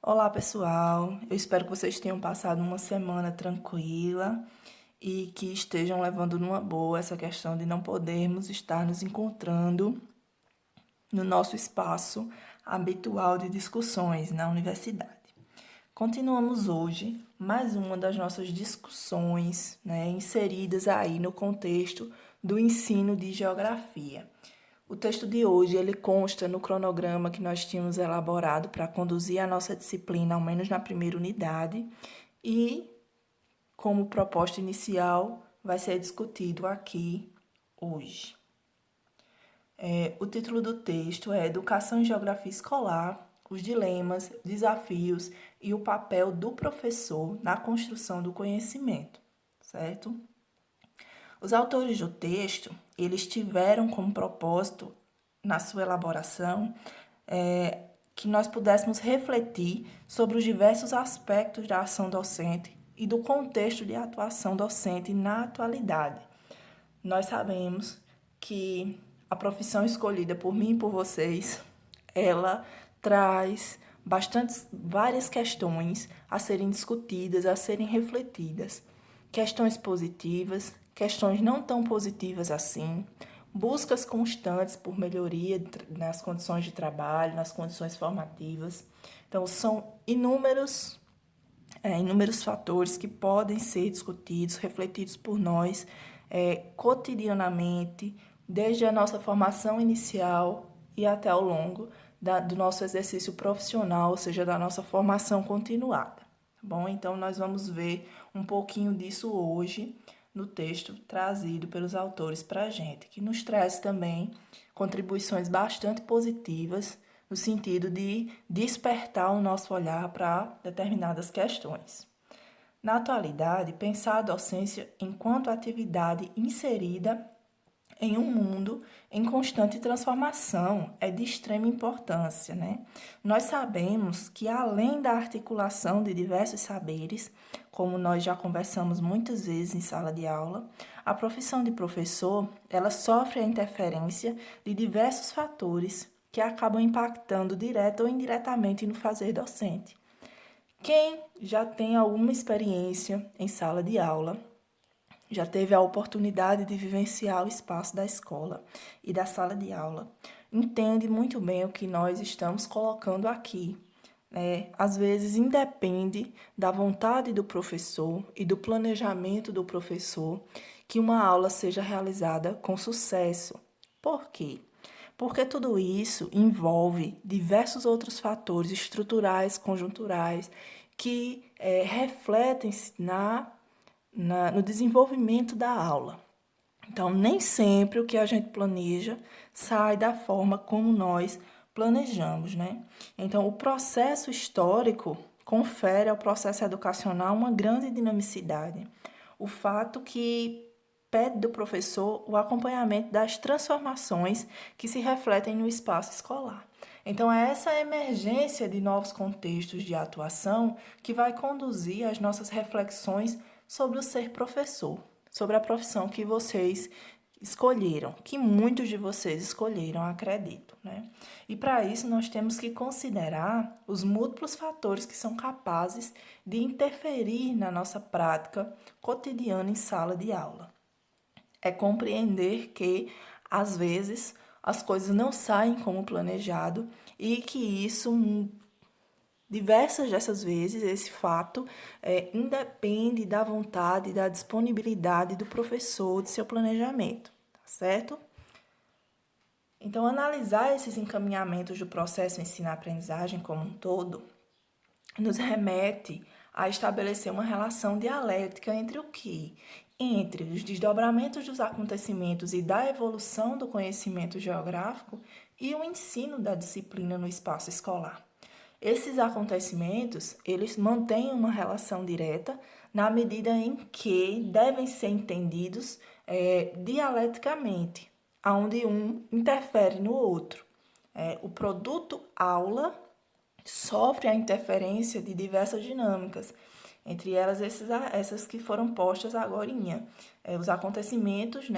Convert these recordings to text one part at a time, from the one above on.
Olá, pessoal. Eu espero que vocês tenham passado uma semana tranquila e que estejam levando numa boa essa questão de não podermos estar nos encontrando no nosso espaço habitual de discussões na universidade. Continuamos hoje mais uma das nossas discussões, inseridas aí no contexto do ensino de geografia. O texto de hoje, ele consta no cronograma que nós tínhamos elaborado para conduzir a nossa disciplina, ao menos na primeira unidade, e, como proposta inicial, vai ser discutido aqui hoje. O título do texto é Educação e Geografia Escolar, os dilemas, desafios e o papel do professor na construção do conhecimento, certo? Os autores do texto, eles tiveram como propósito, na sua elaboração, que nós pudéssemos refletir sobre os diversos aspectos da ação docente e do contexto de atuação docente na atualidade. Nós sabemos que a profissão escolhida por mim e por vocês, ela traz várias questões a serem discutidas, a serem refletidas. Questões positivas, questões não tão positivas assim, buscas constantes por melhoria nas condições de trabalho, nas condições formativas. Então, são inúmeros fatores que podem ser discutidos, refletidos por nós cotidianamente, desde a nossa formação inicial e até ao longo do nosso exercício profissional, ou seja, da nossa formação continuada. Tá bom? Então, nós vamos ver um pouquinho disso hoje no texto trazido pelos autores para a gente, que nos traz também contribuições bastante positivas no sentido de despertar o nosso olhar para determinadas questões. Na atualidade, pensar a docência enquanto atividade inserida em um mundo em constante transformação é de extrema importância, né? Nós sabemos que, além da articulação de diversos saberes, como nós já conversamos muitas vezes em sala de aula, a profissão de professor, ela sofre a interferência de diversos fatores que acabam impactando direta ou indiretamente no fazer docente. Quem já tem alguma experiência em sala de aula, já teve a oportunidade de vivenciar o espaço da escola e da sala de aula, entende muito bem o que nós estamos colocando aqui. Às vezes independe da vontade do professor e do planejamento do professor que uma aula seja realizada com sucesso. Por quê? Porque tudo isso envolve diversos outros fatores estruturais, conjunturais, que refletem-se no desenvolvimento da aula. Então, nem sempre o que a gente planeja sai da forma como nós planejamos, né? Então, o processo histórico confere ao processo educacional uma grande dinamicidade. O fato que pede do professor o acompanhamento das transformações que se refletem no espaço escolar. Então, é essa emergência de novos contextos de atuação que vai conduzir as nossas reflexões sobre o ser professor, sobre a profissão que vocês escolheram, que muitos de vocês escolheram, acredito, né? E para isso nós temos que considerar os múltiplos fatores que são capazes de interferir na nossa prática cotidiana em sala de aula. É compreender que, às vezes, as coisas não saem como planejado e que isso, diversas dessas vezes, esse fato independe da vontade e da disponibilidade do professor, de seu planejamento, tá certo? Então, analisar esses encaminhamentos do processo ensino-aprendizagem como um todo nos remete a estabelecer uma relação dialética entre o quê? Entre os desdobramentos dos acontecimentos e da evolução do conhecimento geográfico e o ensino da disciplina no espaço escolar. Esses acontecimentos, eles mantêm uma relação direta na medida em que devem ser entendidos dialeticamente, onde um interfere no outro. O produto aula sofre a interferência de diversas dinâmicas, entre elas essas que foram postas agorinha. Os acontecimentos,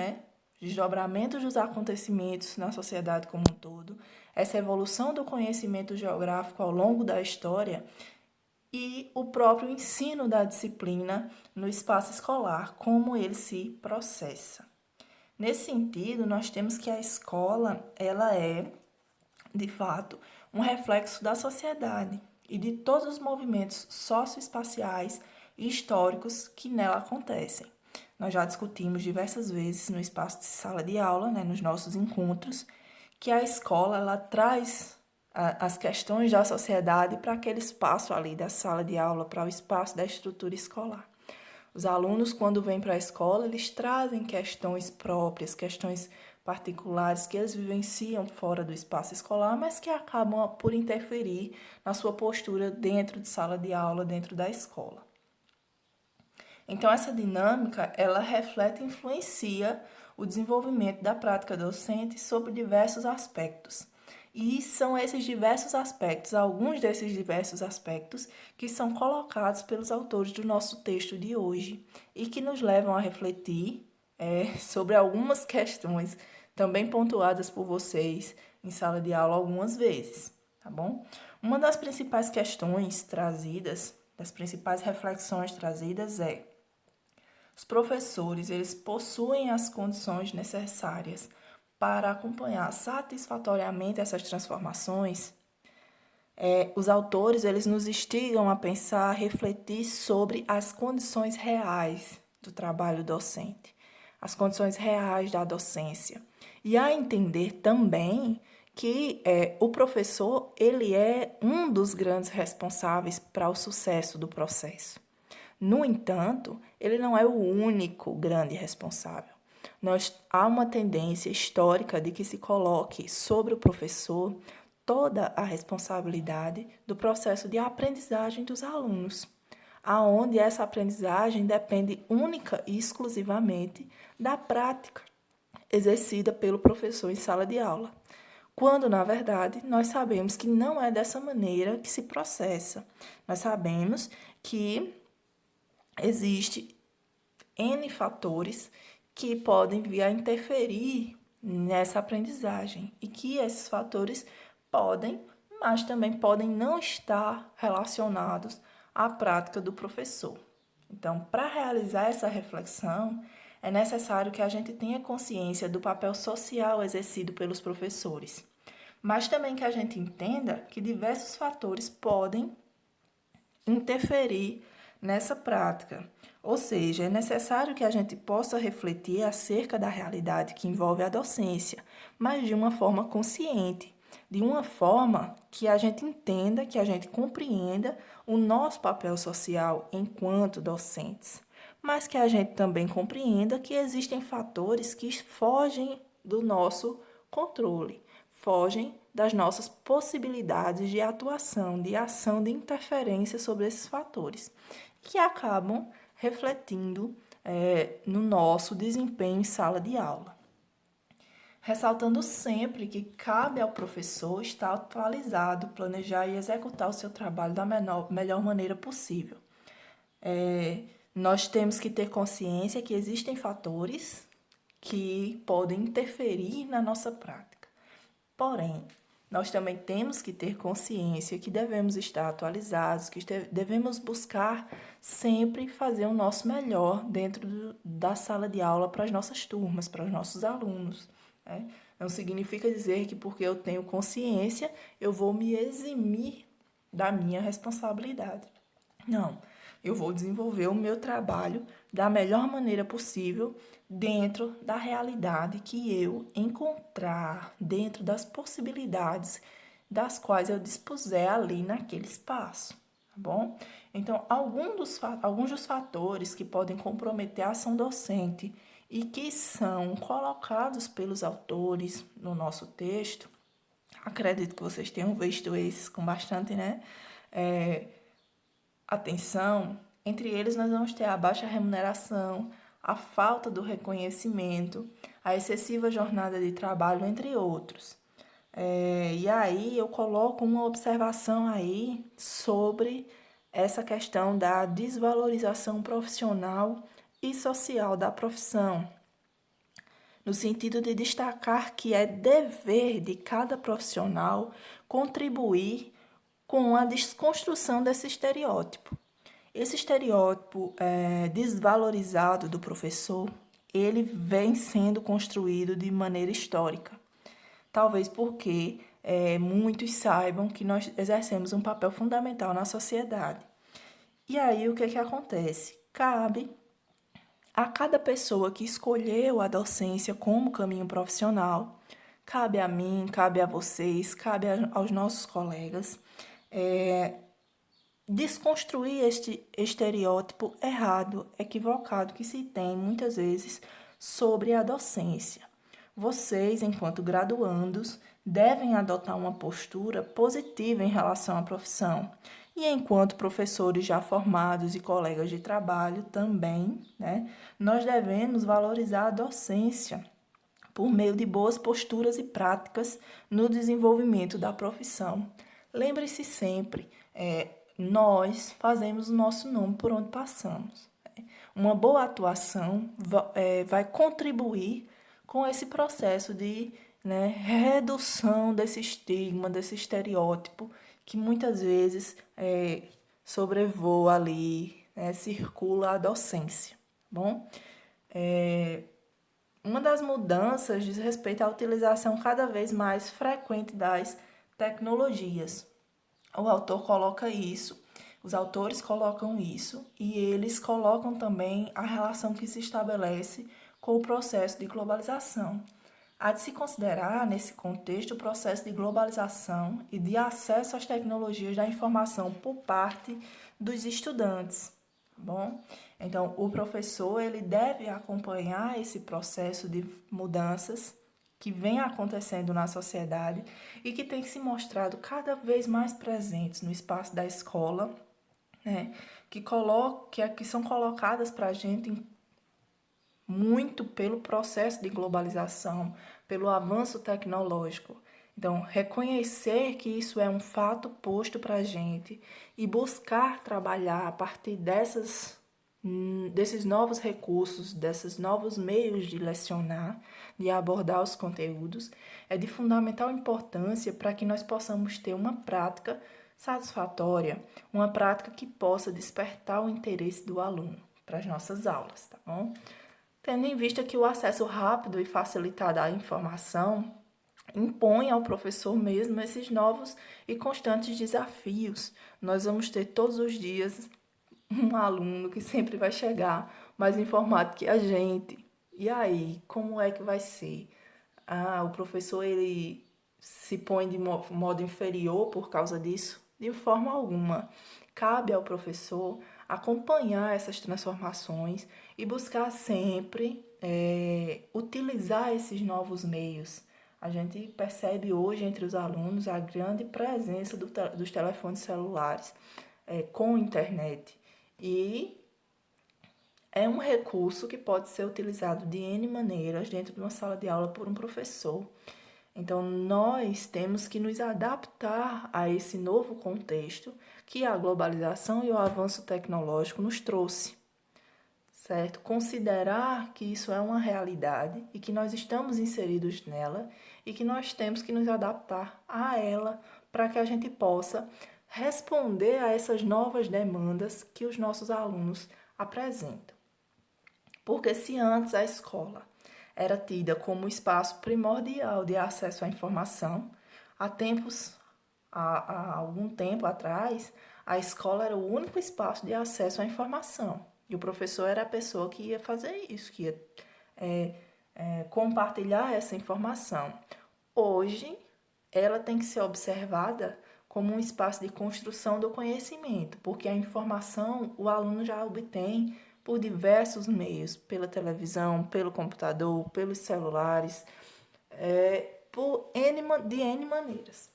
desdobramentos dos acontecimentos na sociedade como um todo, essa evolução do conhecimento geográfico ao longo da história e o próprio ensino da disciplina no espaço escolar, como ele se processa. Nesse sentido, nós temos que a escola, ela é, de fato, um reflexo da sociedade e de todos os movimentos socioespaciais e históricos que nela acontecem. Nós já discutimos diversas vezes no espaço de sala de aula, nos nossos encontros, que a escola ela traz as questões da sociedade para aquele espaço ali da sala de aula, para o espaço da estrutura escolar. Os alunos, quando vêm para a escola, eles trazem questões próprias, questões particulares que eles vivenciam fora do espaço escolar, mas que acabam por interferir na sua postura dentro de sala de aula, dentro da escola. Então, essa dinâmica, ela reflete e influencia o desenvolvimento da prática docente sobre diversos aspectos. E são esses diversos aspectos, alguns desses diversos aspectos, que são colocados pelos autores do nosso texto de hoje e que nos levam a refletir sobre algumas questões também pontuadas por vocês em sala de aula algumas vezes, tá bom? Uma das principais questões trazidas, das principais reflexões trazidas é: os professores, eles possuem as condições necessárias para acompanhar satisfatoriamente essas transformações? Os autores, eles nos instigam a pensar, a refletir sobre as condições reais do trabalho docente, as condições reais da docência, e a entender também que o professor, ele é um dos grandes responsáveis para o sucesso do processo. No entanto, ele não é o único grande responsável. Há uma tendência histórica de que se coloque sobre o professor toda a responsabilidade do processo de aprendizagem dos alunos, aonde essa aprendizagem depende única e exclusivamente da prática exercida pelo professor em sala de aula, quando, na verdade, nós sabemos que não é dessa maneira que se processa. Nós sabemos que existe N fatores que podem vir a interferir nessa aprendizagem e que esses fatores podem, mas também podem não estar relacionados à prática do professor. Então, para realizar essa reflexão, é necessário que a gente tenha consciência do papel social exercido pelos professores, mas também que a gente entenda que diversos fatores podem interferir nessa prática. Ou seja, é necessário que a gente possa refletir acerca da realidade que envolve a docência, mas de uma forma consciente, de uma forma que a gente entenda, que a gente compreenda o nosso papel social enquanto docentes, mas que a gente também compreenda que existem fatores que fogem do nosso controle, fogem das nossas possibilidades de atuação, de ação, de interferência sobre esses fatores, que acabam refletindo no nosso desempenho em sala de aula. Ressaltando sempre que cabe ao professor estar atualizado, planejar e executar o seu trabalho da melhor maneira possível. Nós temos que ter consciência que existem fatores que podem interferir na nossa prática. Porém, nós também temos que ter consciência que devemos estar atualizados, que devemos buscar sempre fazer o nosso melhor dentro da sala de aula para as nossas turmas, para os nossos alunos. Não significa dizer que porque eu tenho consciência, eu vou me eximir da minha responsabilidade. Não, eu vou desenvolver o meu trabalho da melhor maneira possível dentro da realidade que eu encontrar, dentro das possibilidades das quais eu dispuser ali naquele espaço, tá bom? Então, alguns dos fatores que podem comprometer a ação docente e que são colocados pelos autores no nosso texto, acredito que vocês tenham visto esses com bastante, atenção. Entre eles, nós vamos ter a baixa remuneração, a falta do reconhecimento, a excessiva jornada de trabalho, entre outros. E aí eu coloco uma observação aí sobre essa questão da desvalorização profissional e social da profissão, no sentido de destacar que é dever de cada profissional contribuir com a desconstrução desse estereótipo. Esse estereótipo desvalorizado do professor, ele vem sendo construído de maneira histórica. Talvez porque muitos saibam que nós exercemos um papel fundamental na sociedade. E aí, o que acontece? Cabe a cada pessoa que escolheu a docência como caminho profissional, cabe a mim, cabe a vocês, cabe aos nossos colegas, desconstruir este estereótipo errado, equivocado que se tem muitas vezes sobre a docência. Vocês, enquanto graduandos, devem adotar uma postura positiva em relação à profissão. E enquanto professores já formados e colegas de trabalho também, nós devemos valorizar a docência por meio de boas posturas e práticas no desenvolvimento da profissão. Lembre-se sempre, nós fazemos o nosso nome por onde passamos. Uma boa atuação vai contribuir com esse processo de redução desse estigma, desse estereótipo que muitas vezes sobrevoa ali, circula a docência. Bom, uma das mudanças diz respeito à utilização cada vez mais frequente das tecnologias. O autor coloca isso, os autores colocam isso e eles colocam também a relação que se estabelece com o processo de globalização. Há de se considerar, nesse contexto, o processo de globalização e de acesso às tecnologias da informação por parte dos estudantes. Bom, então, o professor ele deve acompanhar esse processo de mudanças que vem acontecendo na sociedade e que tem se mostrado cada vez mais presentes no espaço da escola, que são colocadas para a gente muito pelo processo de globalização, pelo avanço tecnológico. Então, reconhecer que isso é um fato posto para a gente e buscar trabalhar a partir desses novos recursos, desses novos meios de lecionar, de abordar os conteúdos, é de fundamental importância para que nós possamos ter uma prática satisfatória, uma prática que possa despertar o interesse do aluno para as nossas aulas, tá bom? Tendo em vista que o acesso rápido e facilitado à informação impõe ao professor mesmo esses novos e constantes desafios. Nós vamos ter todos os dias um aluno que sempre vai chegar mais informado que a gente. E aí, como é que vai ser? O professor ele se põe de modo inferior por causa disso? De forma alguma. Cabe ao professor acompanhar essas transformações e buscar sempre utilizar esses novos meios. A gente percebe hoje entre os alunos a grande presença dos telefones celulares com internet. E é um recurso que pode ser utilizado de N maneiras dentro de uma sala de aula por um professor. Então, nós temos que nos adaptar a esse novo contexto que a globalização e o avanço tecnológico nos trouxe, certo? Considerar que isso é uma realidade e que nós estamos inseridos nela e que nós temos que nos adaptar a ela para que a gente possa responder a essas novas demandas que os nossos alunos apresentam. Porque se antes a escola era tida como espaço primordial de acesso à informação, há algum tempo atrás, a escola era o único espaço de acesso à informação. E o professor era a pessoa que ia fazer isso, que ia compartilhar essa informação. Hoje, ela tem que ser observada como um espaço de construção do conhecimento, porque a informação o aluno já obtém por diversos meios, pela televisão, pelo computador, pelos celulares, de N maneiras.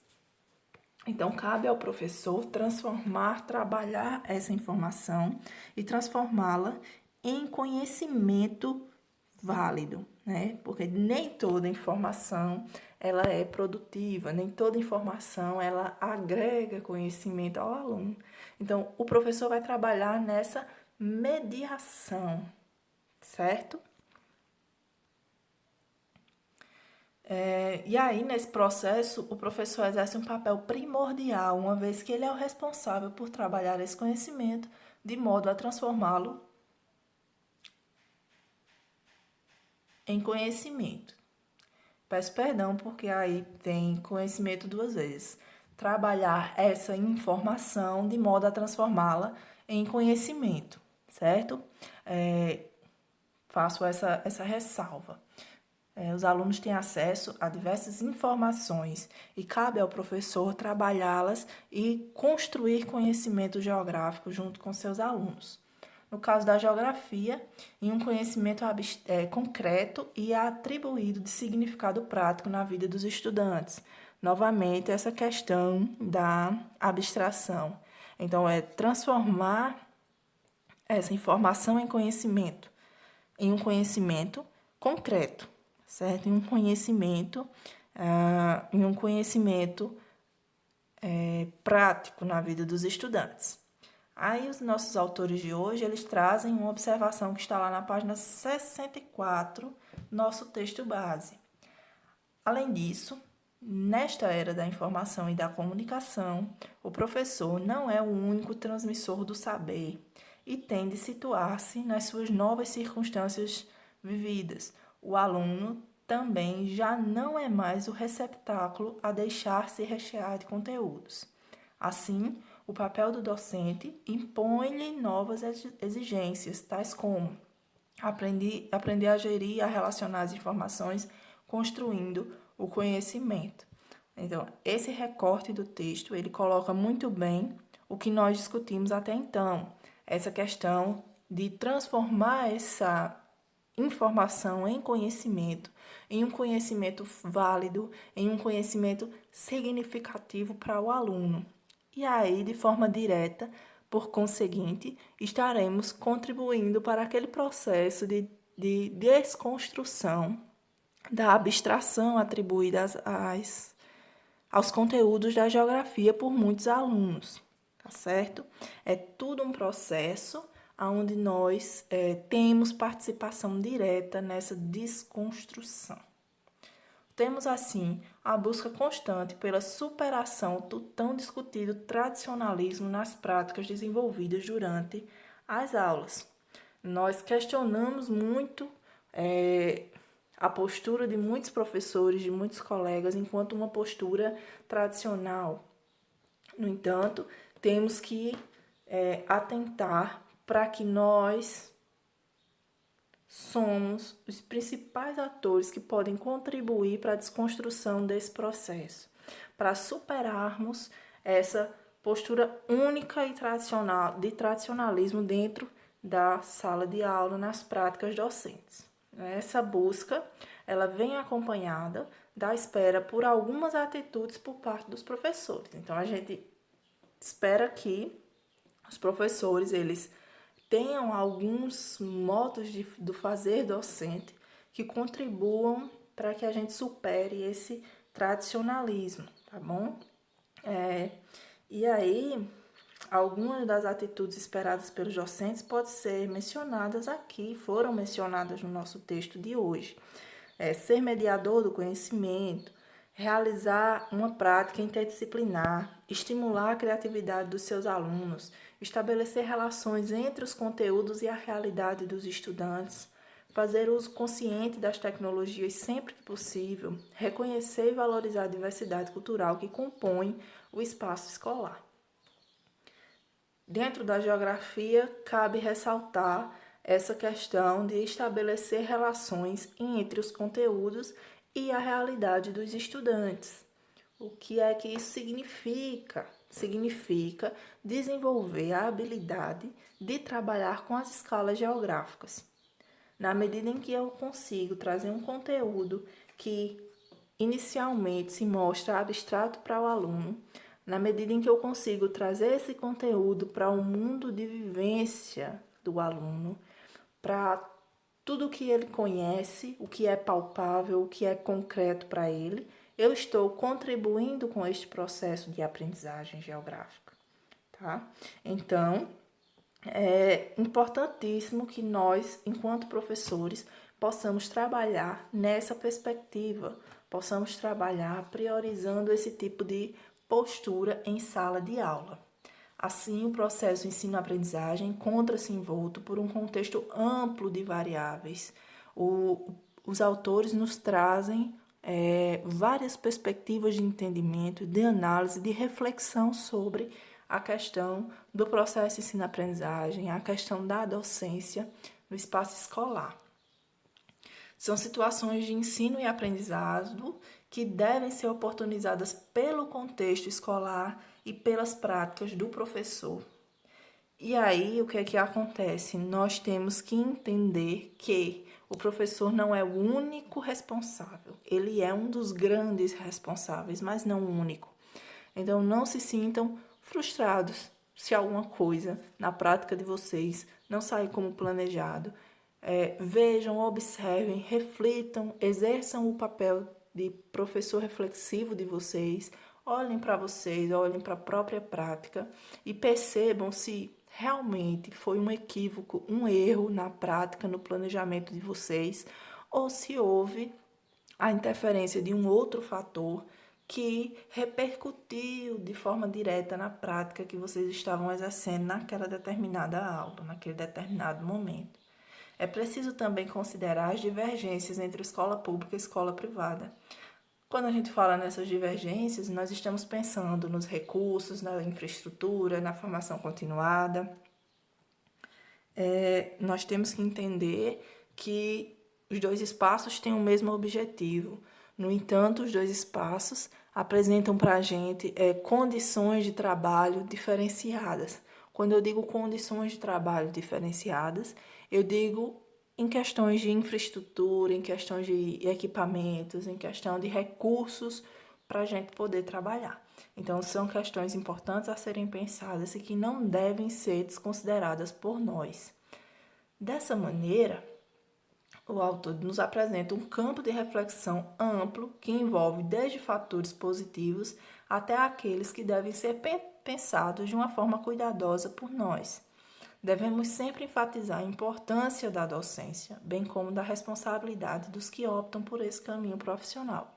Então, cabe ao professor trabalhar essa informação e transformá-la em conhecimento válido, Porque nem toda informação ela é produtiva, nem toda informação ela agrega conhecimento ao aluno. Então, o professor vai trabalhar nessa mediação, certo? E aí, nesse processo, o professor exerce um papel primordial, uma vez que ele é o responsável por trabalhar esse conhecimento de modo a transformá-lo em conhecimento. Peço perdão porque aí tem conhecimento duas vezes. Trabalhar essa informação de modo a transformá-la em conhecimento, certo? Faço essa ressalva. Os alunos têm acesso a diversas informações e cabe ao professor trabalhá-las e construir conhecimento geográfico junto com seus alunos. No caso da geografia, em um conhecimento concreto e atribuído de significado prático na vida dos estudantes. Novamente, essa questão da abstração. Então, é transformar essa informação em um conhecimento concreto, certo? Em um conhecimento prático na vida dos estudantes. Aí os nossos autores de hoje, eles trazem uma observação que está lá na página 64, nosso texto base. Além disso, nesta era da informação e da comunicação, o professor não é o único transmissor do saber e tem de situar-se nas suas novas circunstâncias vividas. O aluno também já não é mais o receptáculo a deixar-se rechear de conteúdos. Assim, o papel do docente impõe-lhe novas exigências, tais como aprender a gerir e a relacionar as informações, construindo o conhecimento. Então, esse recorte do texto, ele coloca muito bem o que nós discutimos até então, essa questão de transformar essa informação em conhecimento, em um conhecimento válido, em um conhecimento significativo para o aluno. E aí, de forma direta, por conseguinte, estaremos contribuindo para aquele processo de desconstrução da abstração atribuída aos conteúdos da geografia por muitos alunos, tá certo? É tudo um processo onde nós temos participação direta nessa desconstrução. Temos, assim, a busca constante pela superação do tão discutido tradicionalismo nas práticas desenvolvidas durante as aulas. Nós questionamos muito a postura de muitos professores, de muitos colegas, enquanto uma postura tradicional. No entanto, temos que atentar para que nós somos os principais atores que podem contribuir para a desconstrução desse processo, para superarmos essa postura única e tradicional de tradicionalismo dentro da sala de aula nas práticas docentes. Essa busca, ela vem acompanhada da espera por algumas atitudes por parte dos professores. Então, a gente espera que os professores, eles tenham alguns modos do fazer docente que contribuam para que a gente supere esse tradicionalismo, tá bom? E aí, algumas das atitudes esperadas pelos docentes podem ser mencionadas aqui, foram mencionadas no nosso texto de hoje. Ser mediador do conhecimento, realizar uma prática interdisciplinar, estimular a criatividade dos seus alunos, estabelecer relações entre os conteúdos e a realidade dos estudantes, fazer uso consciente das tecnologias sempre que possível, reconhecer e valorizar a diversidade cultural que compõe o espaço escolar. Dentro da geografia, cabe ressaltar essa questão de estabelecer relações entre os conteúdos e a realidade dos estudantes. O que é que isso significa? Significa desenvolver a habilidade de trabalhar com as escalas geográficas. Na medida em que eu consigo trazer um conteúdo que inicialmente se mostra abstrato para o aluno, na medida em que eu consigo trazer esse conteúdo para um mundo de vivência do aluno, para tudo o que ele conhece, o que é palpável, o que é concreto para ele, eu estou contribuindo com este processo de aprendizagem geográfica, tá? Então, é importantíssimo que nós, enquanto professores, possamos trabalhar nessa perspectiva, possamos trabalhar priorizando esse tipo de postura em sala de aula. Assim, o processo ensino-aprendizagem encontra-se envolto por um contexto amplo de variáveis. Os autores nos trazem várias perspectivas de entendimento, de análise, de reflexão sobre a questão do processo ensino-aprendizagem, a questão da docência no espaço escolar. São situações de ensino e aprendizado que devem ser oportunizadas pelo contexto escolar e pelas práticas do professor. E aí, o que é que acontece? Nós temos que entender que o professor não é o único responsável. Ele é um dos grandes responsáveis, mas não o único. Então, não se sintam frustrados se alguma coisa na prática de vocês não sair como planejado. Vejam, observem, reflitam, exerçam o papel de professor reflexivo de vocês, olhem para vocês, olhem para a própria prática e percebam se realmente foi um equívoco, um erro na prática, no planejamento de vocês, ou se houve a interferência de um outro fator que repercutiu de forma direta na prática que vocês estavam exercendo naquela determinada aula, naquele determinado momento. É preciso também considerar as divergências entre escola pública e escola privada. Quando a gente fala nessas divergências, nós estamos pensando nos recursos, na infraestrutura, na formação continuada. Nós temos que entender que os dois espaços têm o mesmo objetivo. No entanto, os dois espaços apresentam para a gente condições de trabalho diferenciadas. Quando eu digo condições de trabalho diferenciadas, eu digo em questões de infraestrutura, em questões de equipamentos, em questão de recursos para a gente poder trabalhar. Então, são questões importantes a serem pensadas e que não devem ser desconsideradas por nós. Dessa maneira, o autor nos apresenta um campo de reflexão amplo que envolve desde fatores positivos até aqueles que devem ser pensados de uma forma cuidadosa por nós. Devemos sempre enfatizar a importância da docência, bem como da responsabilidade dos que optam por esse caminho profissional.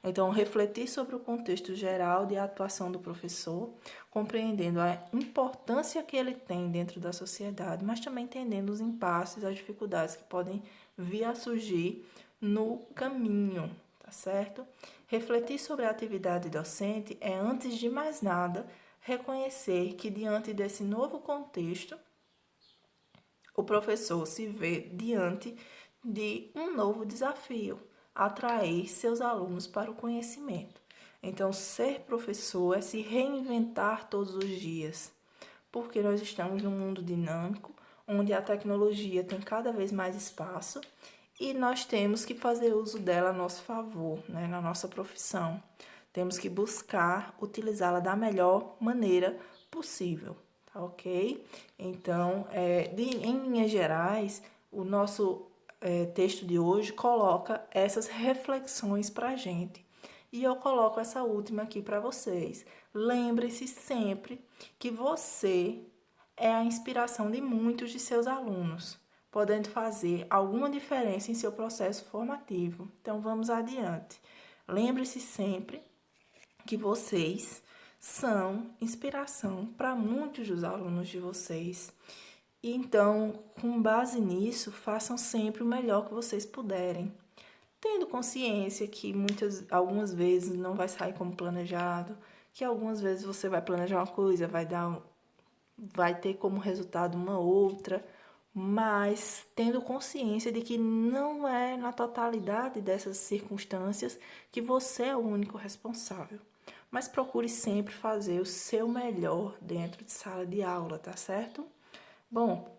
Então, refletir sobre o contexto geral de atuação do professor, compreendendo a importância que ele tem dentro da sociedade, mas também entendendo os impasses, as dificuldades que podem vir a surgir no caminho, tá certo? Refletir sobre a atividade docente é, antes de mais nada, reconhecer que, diante desse novo contexto, o professor se vê diante de um novo desafio, atrair seus alunos para o conhecimento. Então, ser professor é se reinventar todos os dias, porque nós estamos num mundo dinâmico, onde a tecnologia tem cada vez mais espaço e nós temos que fazer uso dela a nosso favor, né, na nossa profissão. Temos que buscar utilizá-la da melhor maneira possível. Ok? Então, em linhas gerais, o nosso texto de hoje coloca essas reflexões para a gente. E eu coloco essa última aqui para vocês. Lembre-se sempre que você é a inspiração de muitos de seus alunos, podendo fazer alguma diferença em seu processo formativo. Então, vamos adiante. Lembre-se sempre que vocês são inspiração para muitos dos alunos de vocês. E então, com base nisso, façam sempre o melhor que vocês puderem, tendo consciência que algumas vezes não vai sair como planejado, que algumas vezes você vai planejar uma coisa, vai ter como resultado uma outra, mas tendo consciência de que não é na totalidade dessas circunstâncias que você é o único responsável. Mas procure sempre fazer o seu melhor dentro de sala de aula, tá certo? Bom,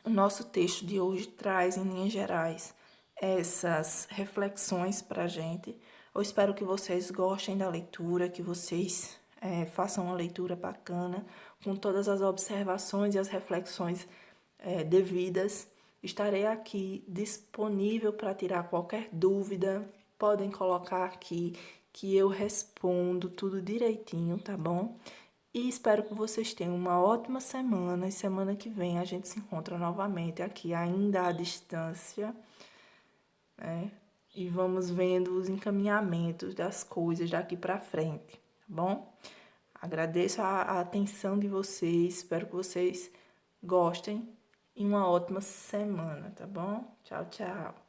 o nosso texto de hoje traz, em linhas gerais, essas reflexões para a gente. Eu espero que vocês gostem da leitura, que vocês façam uma leitura bacana, com todas as observações e as reflexões devidas. Estarei aqui disponível para tirar qualquer dúvida. Podem colocar aqui que eu respondo tudo direitinho, tá bom? E espero que vocês tenham uma ótima semana. E semana que vem a gente se encontra novamente aqui, ainda à distância, né? e vamos vendo os encaminhamentos das coisas daqui para frente, tá bom? Agradeço a atenção de vocês, espero que vocês gostem e uma ótima semana, tá bom? Tchau, tchau.